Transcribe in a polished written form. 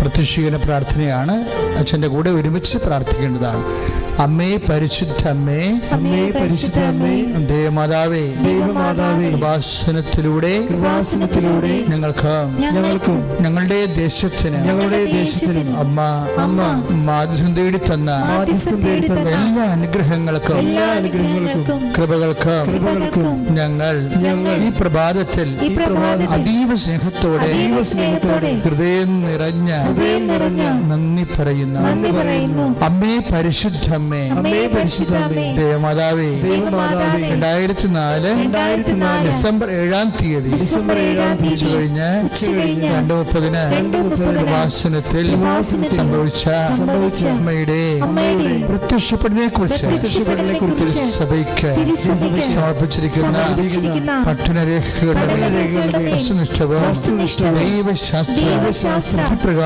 പ്രത്യക്ഷീകരണ പ്രാർത്ഥനയാണ്. അച്ഛൻ്റെ കൂടെ ഒരുമിച്ച് പ്രാർത്ഥിക്കേണ്ടതാണ്. അമ്മേ പരിശുദ്ധ അമ്മേ, അമ്മേ പരിശുദ്ധ അമ്മേ, ദേവമാതാവേ, ദൈവമാതാവേ, കൃപാസനത്തിലൂടെ ഞങ്ങൾക്കും ഞങ്ങളുടെ ദേശത്തിനും അമ്മ മാധ്യസ്ഥം തേടി തന്ന എല്ലാ അനുഗ്രഹങ്ങൾക്കും കൃപകൾക്കും ഞങ്ങൾ ഈ പ്രഭാതത്തിൽ അതീവ സ്നേഹത്തോടെ ഹൃദയം നിറഞ്ഞ നന്ദി പറയുന്നു. അമ്മേ പരിശുദ്ധ അമ്മേ, ദേവമാതാവേ, 2004 ഡിസംബർ 7-ാം തീയതി കഴിഞ്ഞ് 2:30 കൃപാസനത്തിൽ സംഭവിച്ച അമ്മയുടെ പ്രത്യക്ഷപ്പെടലിനെ കുറിച്ച് സഭയ്ക്ക് സമർപ്പിച്ചിരിക്കുന്ന പഠനരേഖകളുടെ വസ്തുനിഷ്ഠവും ദൈവശാസ്ത്ര